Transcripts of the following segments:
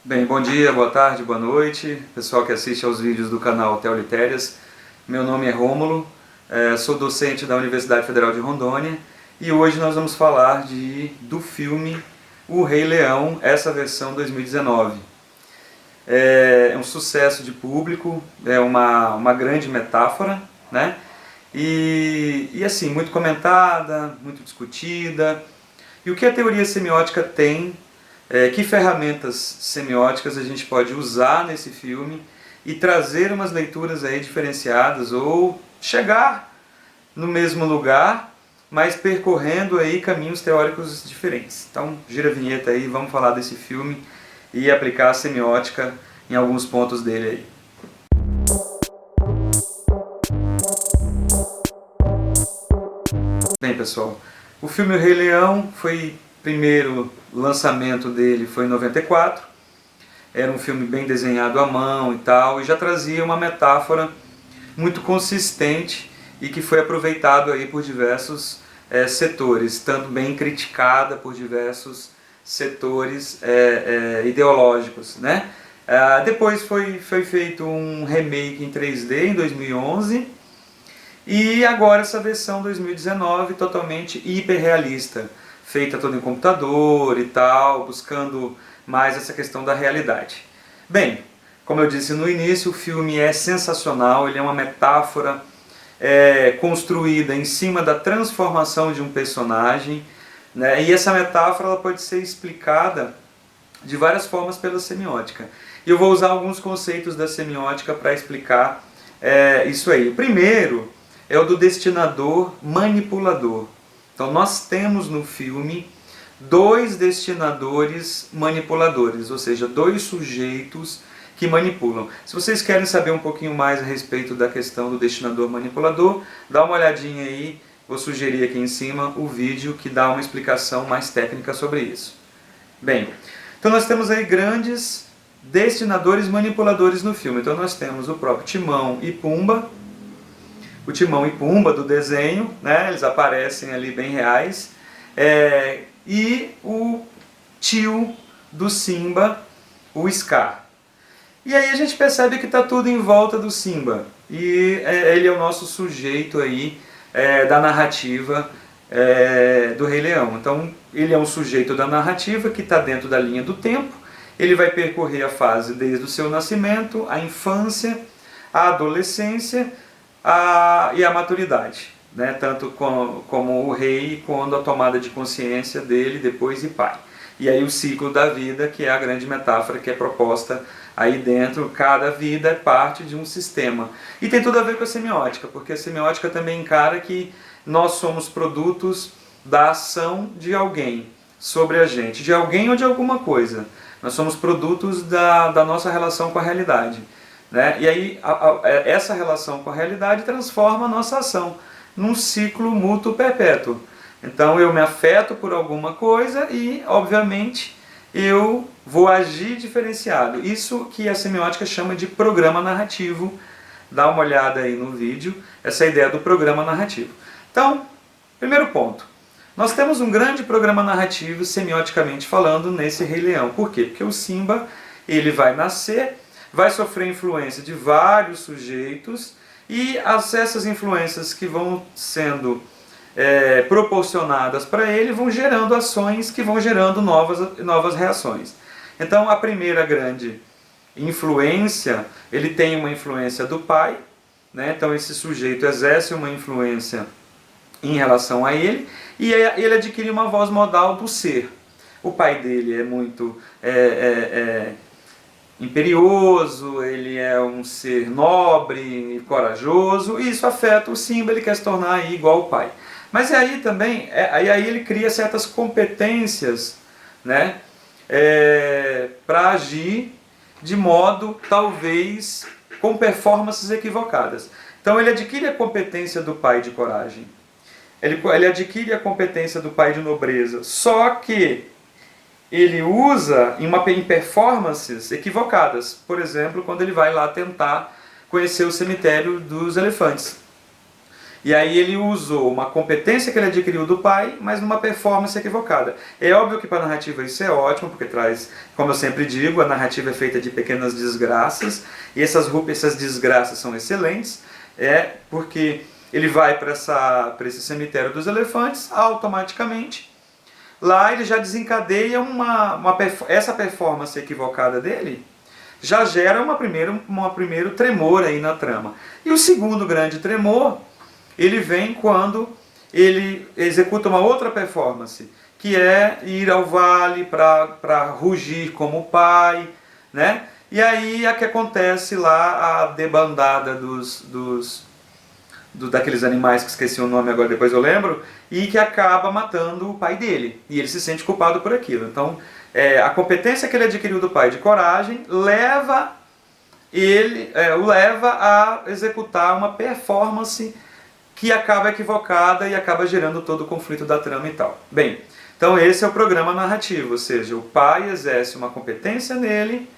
Bem, bom dia, boa tarde, boa noite, pessoal que assiste aos vídeos do canal Teolitérias. Meu nome é Rômulo, sou docente da Universidade Federal de Rondônia e hoje nós vamos falar do filme O Rei Leão, essa versão 2019. É um sucesso de público, é uma grande metáfora, né? E assim, muito comentada, muito discutida. E o que a teoria semiótica tem, que ferramentas semióticas a gente pode usar nesse filme e trazer umas leituras aí diferenciadas ou chegar no mesmo lugar, mas percorrendo aí caminhos teóricos diferentes. Então, gira a vinheta aí, vamos falar desse filme e aplicar a semiótica em alguns pontos dele aí. Bem, pessoal, o filme O Rei Leão foi primeiro lançamento dele foi em 94. Era um filme bem desenhado à mão e tal, e já trazia uma metáfora muito consistente e que foi aproveitado aí por diversos setores, tanto bem criticada por diversos setores ideológicos, né? Depois foi feito um remake em 3D em 2011 e agora essa versão 2019 totalmente hiperrealista, feita toda em computador e tal, buscando mais essa questão da realidade. Bem, como eu disse no início, o filme é sensacional, ele é uma metáfora construída em cima da transformação de um personagem, né? E essa metáfora ela pode ser explicada de várias formas pela semiótica. E eu vou usar alguns conceitos da semiótica para explicar isso aí. O primeiro é o do destinador manipulador. Então nós temos no filme dois destinadores manipuladores, ou seja, dois sujeitos que manipulam. Se vocês querem saber um pouquinho mais a respeito da questão do destinador manipulador, dá uma olhadinha aí, vou sugerir aqui em cima o vídeo que dá uma explicação mais técnica sobre isso. Bem, então nós temos aí grandes destinadores manipuladores no filme. Então nós temos o próprio Timão e Pumba, o Timão e Pumba do desenho, né? Eles aparecem ali bem reais, e o tio do Simba, o Scar. E aí a gente percebe que está tudo em volta do Simba, e ele é o nosso sujeito aí da narrativa do Rei Leão. Então ele é um sujeito da narrativa que está dentro da linha do tempo, ele vai percorrer a fase desde o seu nascimento, a infância, a adolescência, e a maturidade, né? Tanto como o rei, quando a tomada de consciência dele, depois de pai. E aí o ciclo da vida, que é a grande metáfora que é proposta aí dentro, cada vida é parte de um sistema. E tem tudo a ver com a semiótica, porque a semiótica também encara que nós somos produtos da ação de alguém sobre a gente, de alguém ou de alguma coisa. Nós somos produtos da nossa relação com a realidade. Né? E aí essa relação com a realidade transforma a nossa ação num ciclo mútuo perpétuo. Então eu me afeto por alguma coisa e, obviamente, eu vou agir diferenciado. Isso que a semiótica chama de programa narrativo. Dá uma olhada aí no vídeo, essa ideia do programa narrativo. Então, primeiro ponto. Nós temos um grande programa narrativo, semioticamente falando, nesse Rei Leão. Por quê? Porque o Simba ele vai nascer, vai sofrer influência de vários sujeitos e essas influências que vão sendo proporcionadas para ele vão gerando ações que vão gerando novas reações. Então a primeira grande influência, ele tem uma influência do pai, né? Então esse sujeito exerce uma influência em relação a ele e ele adquire uma voz modal do ser. O pai dele é muito imperioso, ele é um ser nobre e corajoso, e isso afeta o Simba, ele quer se tornar aí igual ao pai. Mas aí também, aí ele cria certas competências, né, para agir de modo, talvez, com performances equivocadas. Então ele adquire a competência do pai de coragem, ele adquire a competência do pai de nobreza, só que ele usa em performances equivocadas. Por exemplo, quando ele vai lá tentar conhecer o cemitério dos elefantes. E aí ele usou uma competência que ele adquiriu do pai, mas numa performance equivocada. É óbvio que para a narrativa isso é ótimo, porque traz, como eu sempre digo, a narrativa é feita de pequenas desgraças, e essas desgraças são excelentes, porque ele vai para esse cemitério dos elefantes, automaticamente, lá ele já desencadeia essa performance equivocada dele, já gera um primeiro tremor aí na trama. E o segundo grande tremor, ele vem quando ele executa uma outra performance, que é ir ao vale para rugir como pai, né? E aí é que acontece lá a debandada daqueles animais que esqueci o nome agora, depois eu lembro, e que acaba matando o pai dele. E ele se sente culpado por aquilo. Então, a competência que ele adquiriu do pai de coragem o leva a executar uma performance que acaba equivocada e acaba gerando todo o conflito da trama e tal. Bem, então esse é o programa narrativo, ou seja, o pai exerce uma competência nele,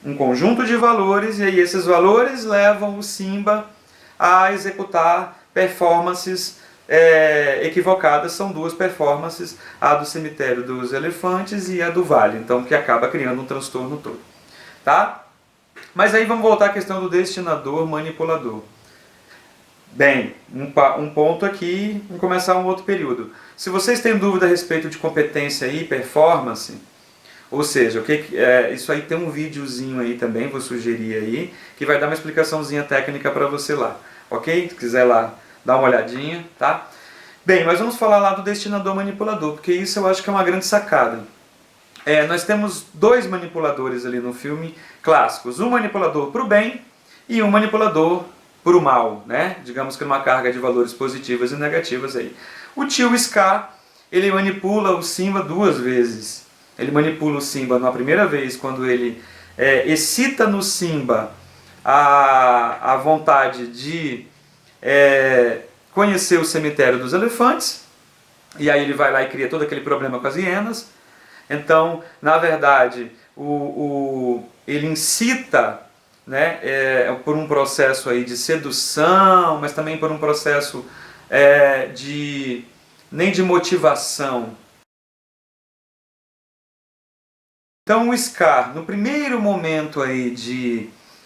um conjunto de valores, e aí esses valores levam o Simba a executar performances equivocadas. São duas performances, a do cemitério dos elefantes e a do vale, então que acaba criando um transtorno todo. Tá? Mas aí vamos voltar à questão do destinador manipulador. Bem, um ponto aqui, vamos começar um outro período. Se vocês têm dúvida a respeito de competência e performance, ou seja, isso aí tem um videozinho aí também, vou sugerir aí, que vai dar uma explicaçãozinha técnica para você lá, ok? Se quiser lá dar uma olhadinha, tá? Bem, mas vamos falar lá do destinador manipulador, porque isso eu acho que é uma grande sacada. Nós temos dois manipuladores ali no filme clássicos, um manipulador para o bem e um manipulador para o mal, né? Digamos que uma carga de valores positivas e negativas aí. O tio Scar, ele manipula o Simba duas vezes. Ele manipula o Simba na primeira vez, quando ele excita no Simba a vontade de conhecer o cemitério dos elefantes, e aí ele vai lá e cria todo aquele problema com as hienas. Então, na verdade, ele incita, né, por um processo aí de sedução, mas também por um processo nem de motivação. Então o Scar, no primeiro momento aí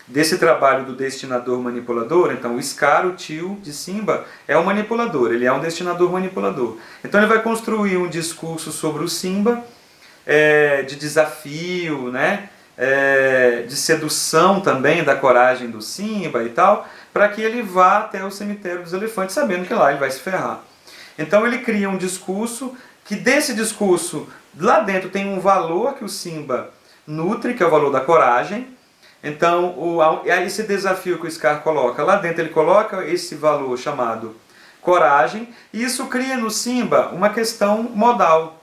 desse trabalho do destinador manipulador, então o Scar, o tio de Simba, é um manipulador, ele é um destinador manipulador. Então ele vai construir um discurso sobre o Simba, de desafio, né? De sedução também da coragem do Simba e tal, para que ele vá até o cemitério dos elefantes, sabendo que lá ele vai se ferrar. Então ele cria um discurso, que desse discurso, lá dentro tem um valor que o Simba nutre, que é o valor da coragem. Então esse desafio que o Scar coloca, lá dentro ele coloca esse valor chamado coragem, e isso cria no Simba uma questão modal.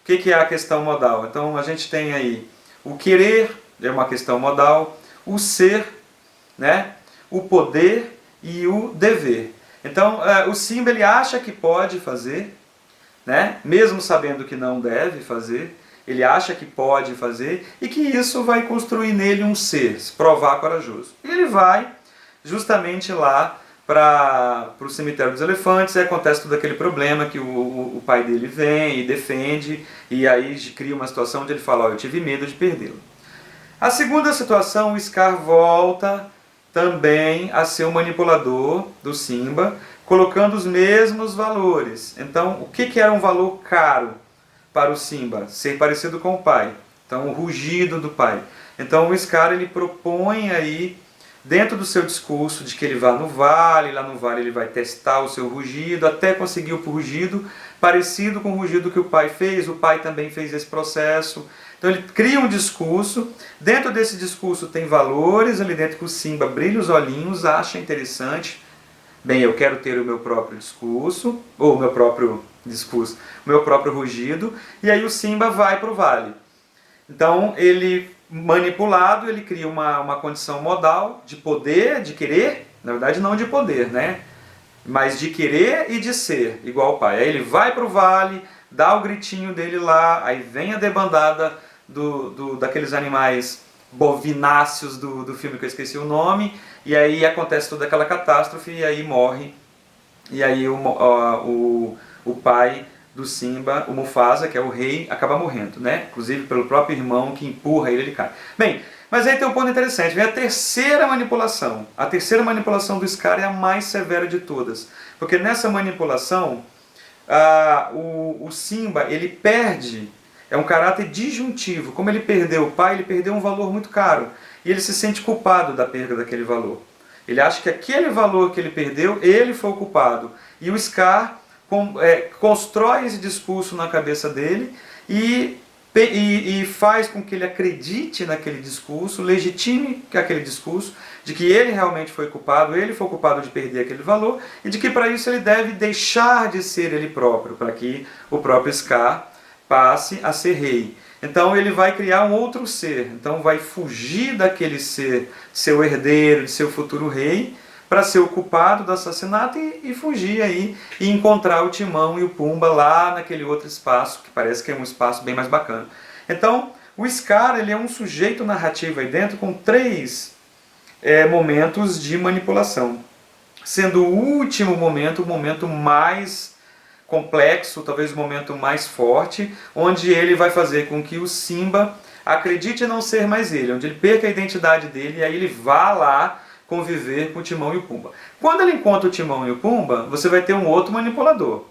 O que é a questão modal? Então a gente tem aí o querer, é uma questão modal, o ser, né? O poder e o dever. Então o Simba ele acha que pode fazer, né? Mesmo sabendo que não deve fazer, ele acha que pode fazer e que isso vai construir nele um ser, se provar corajoso. E ele vai justamente lá para o cemitério dos elefantes, e acontece todo aquele problema que o pai dele vem e defende, e aí cria uma situação onde ele fala, eu tive medo de perdê-lo. A segunda situação, o Scar volta também a ser o manipulador do Simba, colocando os mesmos valores. Então, o que era um valor caro para o Simba? Ser parecido com o pai. Então, o rugido do pai. Então, o Scar ele propõe aí, dentro do seu discurso, de que ele vá no vale, lá no vale ele vai testar o seu rugido, até conseguir o rugido parecido com o rugido que o pai fez, o pai também fez esse processo. Então ele cria um discurso, dentro desse discurso tem valores, ali dentro que o Simba brilha os olhinhos, acha interessante, bem, eu quero ter o meu próprio discurso, ou o meu próprio discurso, o meu próprio rugido, e aí o Simba vai para o vale. Então ele, manipulado, ele cria uma condição modal de poder, de querer, na verdade não de poder, né? Mas de querer e de ser, igual o pai. Aí ele vai para o vale, dá o gritinho dele lá, aí vem a debandada daqueles animais bovináceos do filme que eu esqueci o nome, e aí acontece toda aquela catástrofe e aí morre e aí o pai do Simba, o Mufasa, que é o rei, acaba morrendo, né? Inclusive pelo próprio irmão que empurra ele, ele cai. Bem, mas aí tem um ponto interessante, vem a terceira manipulação. A terceira manipulação do Scar é a mais severa de todas, porque nessa manipulação o Simba, ele perde, é um caráter disjuntivo. Como ele perdeu o pai, ele perdeu um valor muito caro, e ele se sente culpado da perda daquele valor. Ele acha que aquele valor que ele perdeu, ele foi o culpado. E o Scar constrói esse discurso na cabeça dele e faz com que ele acredite naquele discurso, legitime aquele discurso, de que ele realmente foi culpado, ele foi culpado de perder aquele valor, e de que para isso ele deve deixar de ser ele próprio, para que o próprio Scar passe a ser rei. Então ele vai criar um outro ser, então vai fugir daquele ser, seu herdeiro, de seu futuro rei, para ser o culpado do assassinato e fugir aí e encontrar o Timão e o Pumba lá naquele outro espaço, que parece que é um espaço bem mais bacana. Então, o Scar, ele é um sujeito narrativo aí dentro com três momentos de manipulação. Sendo o último momento o momento mais complexo, talvez o momento mais forte, onde ele vai fazer com que o Simba acredite não ser mais ele, onde ele perca a identidade dele e aí ele vá lá conviver com o Timão e o Pumba. Quando ele encontra o Timão e o Pumba, você vai ter um outro manipulador.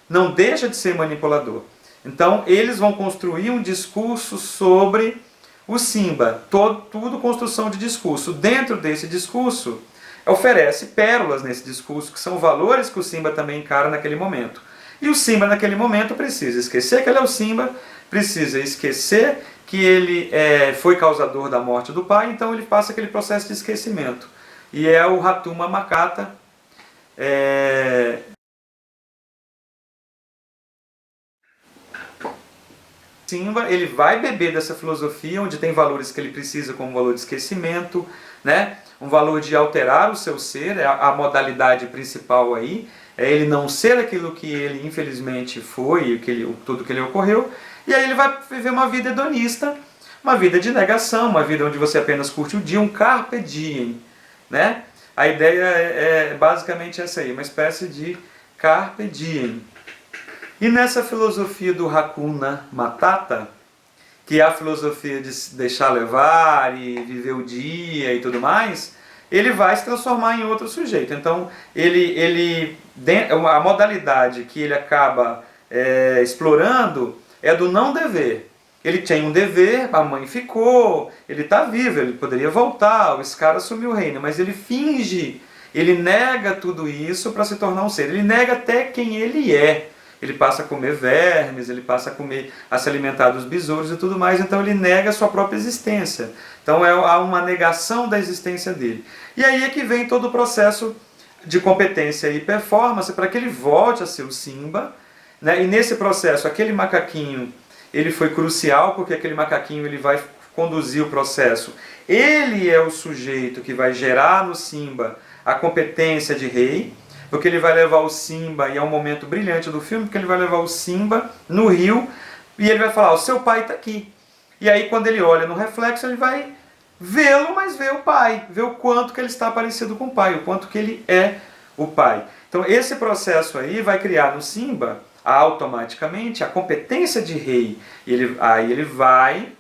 Não deixa de ser manipulador. Então eles vão construir um discurso sobre o Simba. Tudo construção de discurso. Dentro desse discurso, oferece pérolas nesse discurso, que são valores que o Simba também encara naquele momento. E o Simba naquele momento precisa esquecer que ele é o Simba, precisa esquecer que ele foi causador da morte do pai, então ele passa aquele processo de esquecimento. E é o Hakuna Matata. Simba, ele vai beber dessa filosofia, onde tem valores que ele precisa, como o valor de esquecimento, né? Um valor de alterar o seu ser, é a modalidade principal aí, é ele não ser aquilo que ele infelizmente foi, tudo que ele ocorreu, e aí ele vai viver uma vida hedonista, uma vida de negação, uma vida onde você apenas curte o dia, um carpe diem, né? A ideia é basicamente essa aí, uma espécie de carpe diem. E nessa filosofia do Hakuna Matata, que é a filosofia de se deixar levar e viver o dia e tudo mais, ele vai se transformar em outro sujeito. Então, a modalidade que ele acaba explorando é do não dever. Ele tem um dever, a mãe ficou, ele está vivo, ele poderia voltar, o Scar assumiu o reino, mas ele finge, ele nega tudo isso para se tornar um ser. Ele nega até quem ele é. Ele passa a comer vermes, ele passa a se alimentar dos besouros e tudo mais, então ele nega a sua própria existência. Então há uma negação da existência dele. E aí é que vem todo o processo de competência e performance para que ele volte a ser o Simba, né? E nesse processo, aquele macaquinho, ele foi crucial, porque aquele macaquinho ele vai conduzir o processo. Ele é o sujeito que vai gerar no Simba a competência de rei, porque ele vai levar o Simba, e é um momento brilhante do filme, porque ele vai levar o Simba no rio, e ele vai falar, o seu pai está aqui. E aí quando ele olha no reflexo, ele vai vê-lo, mas vê o pai, vê o quanto que ele está parecido com o pai, o quanto que ele é o pai. Então esse processo aí vai criar no Simba, automaticamente, a competência de rei. Aí ele vai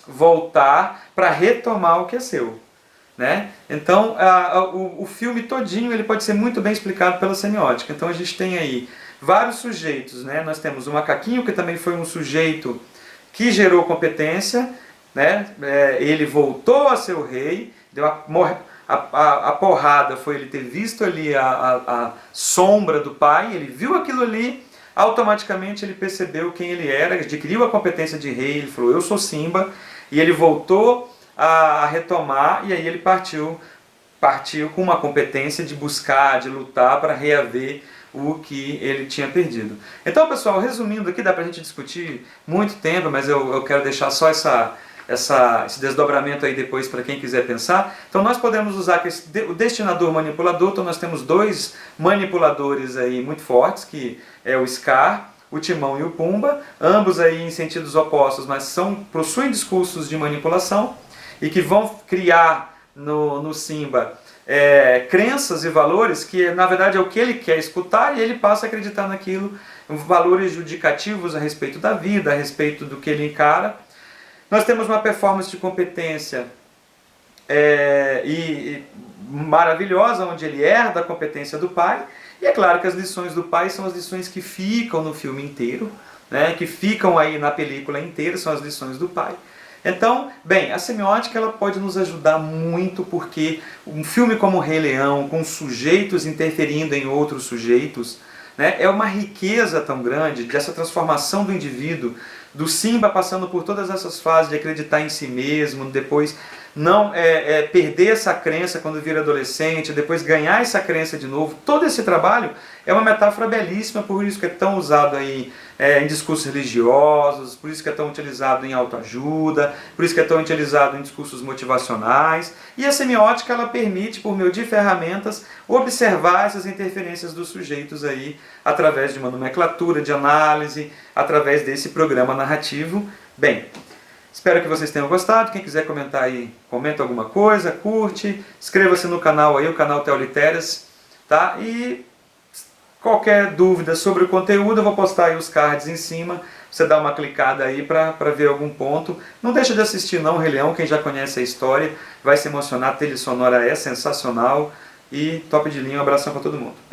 voltar para retomar o que é seu. Né? Então, o filme todinho ele pode ser muito bem explicado pela semiótica. Então a gente tem aí vários sujeitos, né? Nós temos o macaquinho, que também foi um sujeito que gerou competência, né? Ele voltou a ser o rei, a porrada foi ele ter visto ali a sombra do pai, ele viu aquilo ali, automaticamente ele percebeu quem ele era, adquiriu a competência de rei, ele falou, eu sou Simba, e ele voltou a retomar, e aí ele partiu com uma competência de buscar, de lutar para reaver o que ele tinha perdido. Então, pessoal, resumindo aqui, dá para a gente discutir muito tempo, mas eu quero deixar só esse desdobramento aí depois para quem quiser pensar. Então nós podemos usar o destinador manipulador, então nós temos dois manipuladores aí muito fortes, que é o Scar, o Timão e o Pumba, ambos aí em sentidos opostos, mas possuem discursos de manipulação, e que vão criar no Simba crenças e valores que na verdade é o que ele quer escutar e ele passa a acreditar naquilo, valores judicativos a respeito da vida, a respeito do que ele encara. Nós temos uma performance de competência maravilhosa, onde ele herda a competência do pai, e é claro que as lições do pai são as lições que ficam no filme inteiro, né, que ficam aí na película inteira, são as lições do pai. Então, bem, a semiótica ela pode nos ajudar muito, porque um filme como o Rei Leão, com sujeitos interferindo em outros sujeitos, né, é uma riqueza tão grande dessa transformação do indivíduo, do Simba passando por todas essas fases de acreditar em si mesmo, depois não perder essa crença quando vira adolescente, depois ganhar essa crença de novo. Todo esse trabalho é uma metáfora belíssima, por isso que é tão usado aí em discursos religiosos, por isso que é tão utilizado em autoajuda, por isso que é tão utilizado em discursos motivacionais. E a semiótica ela permite, por meio de ferramentas, observar essas interferências dos sujeitos aí através de uma nomenclatura, de análise, através desse programa narrativo. Bem, espero que vocês tenham gostado. Quem quiser comentar aí, comenta alguma coisa, curte, inscreva-se no canal aí, o canal Teoliteras, tá? E qualquer dúvida sobre o conteúdo, eu vou postar aí os cards em cima, você dá uma clicada aí para ver algum ponto. Não deixa de assistir não, Rei Leão, quem já conhece a história, vai se emocionar, a trilha sonora é sensacional e top de linha, um abração para todo mundo.